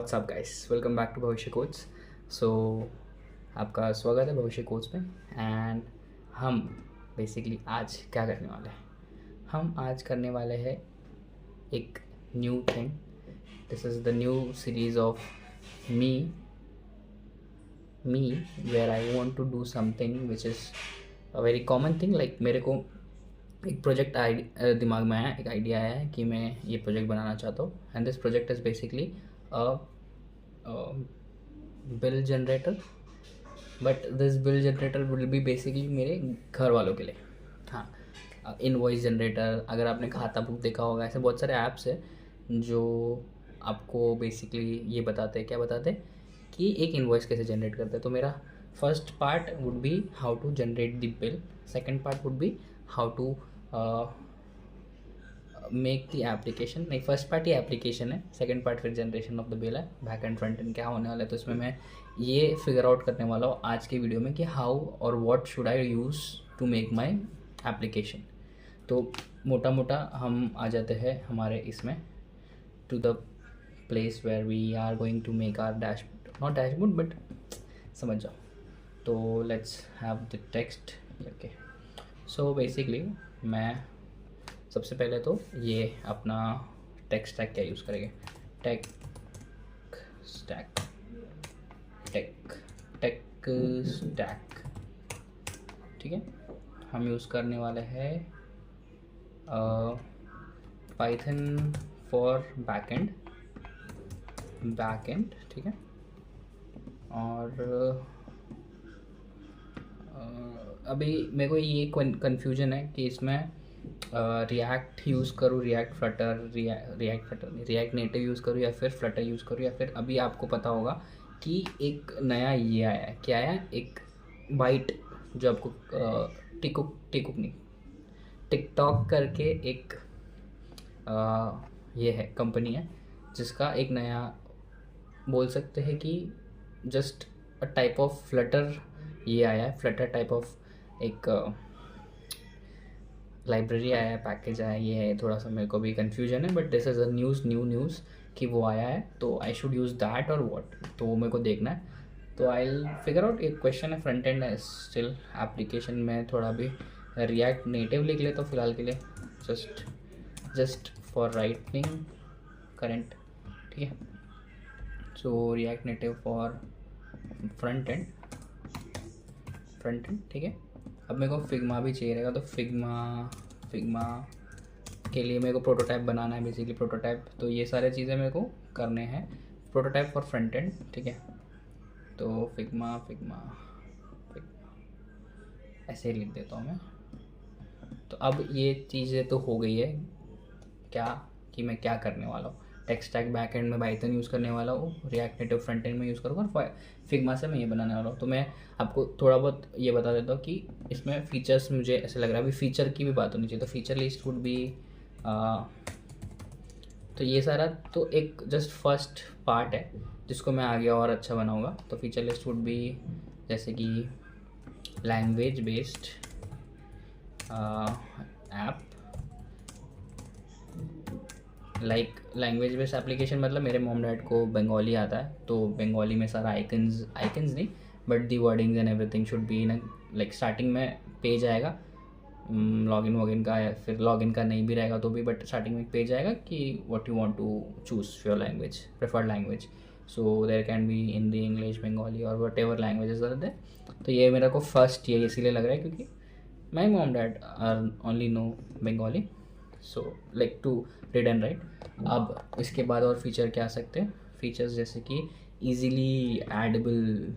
WhatsApp guys, welcome back to Bhavishya coach. So आपका स्वागत है भविष्य कोच में। एंड हम बेसिकली आज क्या करने वाले हैं, हम आज करने वाले हैं एक new thing. This is the new series of me me where I want to do something which is a very common thing. Like मेरे को एक प्रोजेक्ट दिमाग में आया, एक आइडिया आया है कि मैं ये प्रोजेक्ट बनाना चाहता हूँ। And this project is basically bill generator, but this bill generator will be basically मेरे घर वालों के लिए। हाँ, इनवॉइस जनरेटर, अगर आपने खाता बुक देखा होगा, ऐसे बहुत सारे ऐप्स हैं जो आपको बेसिकली ये बताते हैं, क्या बताते हैं कि एक इनवॉइस कैसे जनरेट करते हैं। तो मेरा first part would be how to generate the bill, second part would be how to make the application. नहीं, फर्स्ट पार्ट ही एप्लीकेशन है, सेकंड पार्ट फिर जनरेशन ऑफ द बिल है। बैक एंड फ्रंट एंड क्या होने वाला है, तो इसमें मैं ये फिगर आउट करने वाला हूँ आज के वीडियो में कि हाउ और what should I use to make my application. तो मोटा मोटा हम आ जाते हैं हमारे इसमें to the place where we are going to make our dashboard, not dashboard but समझ जाओ। तो let's have the text. Okay, so basically मैं सबसे पहले तो ये अपना टेक स्टैक क्या यूज़ करेंगे, tech stack, tech tech stack. ठीक है, हम यूज़ करने वाले हैं पाइथन फॉर बैकएंड। ठीक है, और अभी मेरे को ये कन्फ्यूजन है कि इसमें रिएक्ट यूज़ करूँ, रिएक्ट नेटिव यूज़ करूँ, या फिर फ्लटर यूज़ करूँ, या फिर अभी आपको पता होगा कि एक नया ये आया है, क्या आया, एक बाइट जो आपको टिकटॉक नहीं, टिकटॉक करके एक ये है, कंपनी है जिसका एक नया बोल सकते हैं कि just a type of Flutter ये आया है, फ्लटर टाइप ऑफ एक लाइब्रेरी आया है, पैकेज आया है। ये है, थोड़ा सा मेरे को भी कन्फ्यूजन है, but this is a new news कि वो आया है, तो आई शुड यूज़ दैट और व्हाट, तो वो मेरे को देखना है। तो आई फिगर आउट। एक क्वेश्चन है, फ्रंट एंड है स्टिल, एप्लीकेशन में थोड़ा भी रिएक्ट नेटिव लिख ले तो फिलहाल के लिए, जस्ट फॉर राइटिंग करेंट। ठीक है, so React Native for front end. ठीक है, अब मेरे को फिग्मा भी चाहिए रहेगा, तो फिग्मा के लिए मेरे को प्रोटोटाइप बनाना है, बेसिकली प्रोटोटाइप। तो ये सारे चीज़ें मेरे को करने हैं, प्रोटोटाइप फॉर फ्रंट एंड। ठीक है, तो फिग्मा ऐसे ही लिख देता हूँ मैं। तो अब ये चीज़ें तो हो गई है, क्या कि मैं क्या करने वाला हूँ। टेक स्टैक बैक एंड में पाइथन यूज़ करने वाला हूँ, रिएक्ट नेटिव फ्रंट एंड में यूज़ करूँगा, और फिग्मा से मैं ये बनाने वाला हूँ। तो मैं आपको थोड़ा बहुत ये बता देता हूँ कि इसमें फ़ीचर्स, मुझे ऐसे लग रहा है अभी फ़ीचर की भी बात होनी चाहिए। तो फीचर लिस्ट वुड बी, तो ये सारा तो एक जस्ट फर्स्ट पार्ट है जिसको मैं आगे और अच्छा बनाऊँगा। तो फीचर लिस्ट वुड बी जैसे कि language based app, like language based application, मतलब मेरे मॉम डैड को बंगाली आता है, तो बंगाली में सारा आइकन्स नहीं, but the wordings and everything should be in, like starting में पेज आएगा लॉगिन वॉगिन का, या फिर लॉगिन का नहीं भी रहेगा तो भी, बट स्टार्टिंग में एक पेज आएगा कि what you want to choose your language, preferred language. So there can be Hindi, English, Bengali और whatever languages are there. तो ये मेरा को फर्स्ट ये इसीलिए लग रहा है क्योंकि my mom dad are only know Bengali, so like to read and write. अब इसके बाद और फीचर क्या आ सकते हैं, फीचर्स जैसे कि ईजिली एडेबल,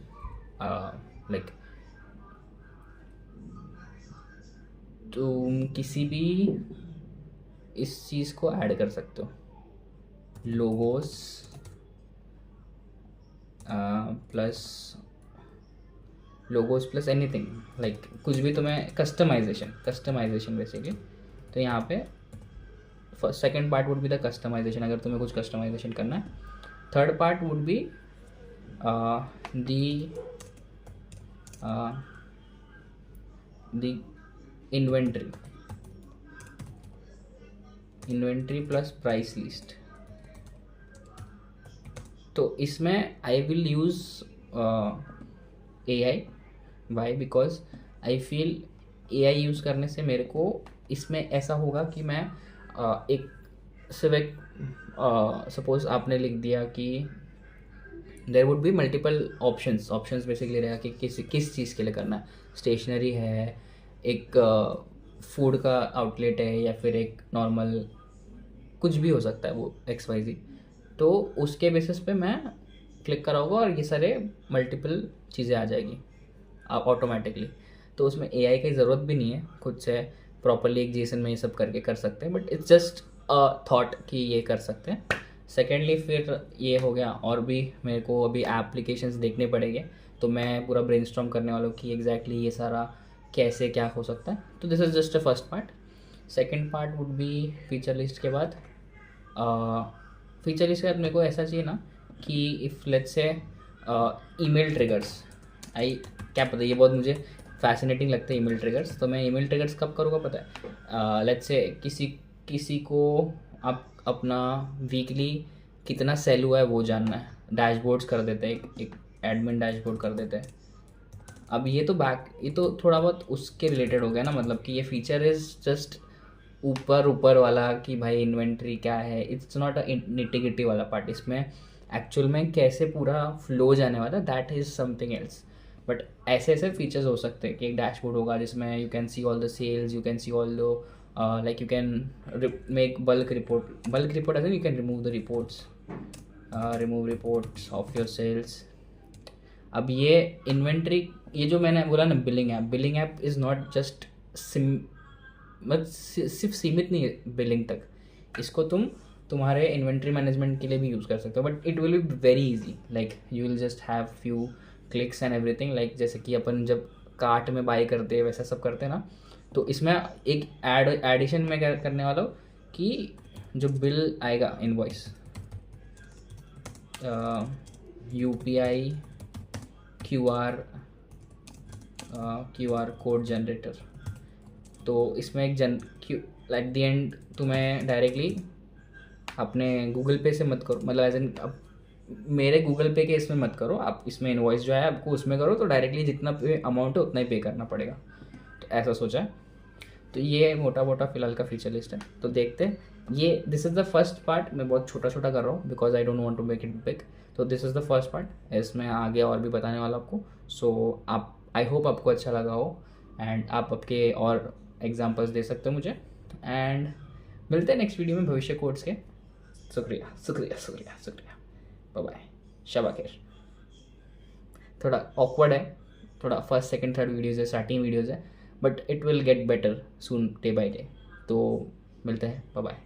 लाइक तुम किसी भी इस चीज़ को ऐड कर सकते हो, लोगोस प्लस एनीथिंग, लाइक कुछ भी तुम्हें कस्टमाइजेशन बेसिकली। तो यहाँ पे second part would be the customisation, अगर तुम्हें कुछ कस्टमाइजेशन करना है। Third part would be the inventory plus price list. तो इसमें I will use AI. Why? Because I feel AI use करने से मेरे को इसमें ऐसा होगा कि मैं एक सिर्फ एक सपोज आपने लिख दिया कि there would be multiple options basically रहेगा कि किस चीज़ के लिए करना है. स्टेशनरी है, एक फूड का आउटलेट है, या फिर एक नॉर्मल कुछ भी हो सकता है वो XYZ. तो उसके बेसिस पे मैं क्लिक कराऊंगा और ये सारे मल्टीपल चीज़ें आ जाएगी ऑटोमेटिकली. तो उसमें AI की ज़रूरत भी नहीं है, खुद से प्रॉपरली एक JSON में ये सब करके कर सकते हैं. But it's just a thought कि ये कर सकते हैं. सेकेंडली फिर ये हो गया, और भी मेरे को अभी एप्लीकेशंस देखने पड़ेंगे. तो मैं पूरा ब्रेनस्टॉर्म करने वाला हूँ कि एग्जैक्टली ये सारा कैसे क्या हो सकता है. तो this is just a first part. Second part would B feature list के बाद. फीचर लिस्ट के बाद मेरे को ऐसा चाहिए ना कि if let's say email triggers, क्या पता, ये बहुत मुझे फैसिनेटिंग लगता है ईमेल ट्रिगर्स. तो मैं ईमेल ट्रिगर्स कब करूँगा पता है? लेट्स से किसी को आप अपना वीकली कितना सेल हुआ है वो जानना है. डैशबोर्ड्स कर देते हैं, एक एडमिन डैशबोर्ड कर देते हैं. अब ये तो थोड़ा बहुत उसके रिलेटेड हो गया ना, मतलब कि ये फीचर इज़ जस्ट ऊपर वाला कि भाई इन्वेंट्री क्या है. इट्स नॉट अ निटिगिटी वाला पार्ट. इसमें एक्चुअल में कैसे पूरा फ्लो जाने वाला, that is something else. But ऐसे फीचर्स हो सकते हैं कि एक डैशबोर्ड होगा जिसमें you can see all the sales, you can see all the like you can make bulk report as in you can remove the reports, remove reports of your sales. अब ये inventory, ये जो मैंने बोला ना billing app is not just सिर्फ सीमित नहीं है बिलिंग तक. इसको तुम्हारे इन्वेंट्री मैनेजमेंट के लिए भी यूज़ कर सकते हो. But it will be very easy, like you will just have few clicks and everything. Like जैसे कि अपन जब कार्ट में बाई करते हैं वैसा सब करते हैं ना. तो इसमें एक एडिशन में क्या करने वाला हूँ कि जो बिल आएगा, invoice, UPI QR code generator. तो इसमें एक एट द एंड तुम्हें डायरेक्टली अपने गूगल पे से मत करो, मतलब एज एन अब मेरे गूगल पे के इसमें मत करो आप. इसमें इनवॉइस जो है आपको उसमें करो, तो डायरेक्टली जितना अमाउंट है उतना ही पे करना पड़ेगा. तो ऐसा सोचा है. तो ये मोटा फिलहाल का फीचर लिस्ट है. तो देखते हैं. ये this is the first part. मैं बहुत छोटा कर रहा हूँ because I don't want to make it big. तो this is the first part. इसमें आगे और भी बताने वाला आपको. सो आप, आई होप आपको अच्छा लगा हो एंड आप आपके और एग्जाम्पल्स दे सकते हो मुझे. एंड मिलते हैं नेक्स्ट वीडियो में भविष्य कोड्स के. शुक्रिया. Bye bye. शबा खैर. थोड़ा ऑकवर्ड है, थोड़ा फर्स्ट सेकंड थर्ड वीडियोज़ है, स्टार्टिंग वीडियोज़ है, but it will get better soon day by day. तो मिलते हैं. Bye bye.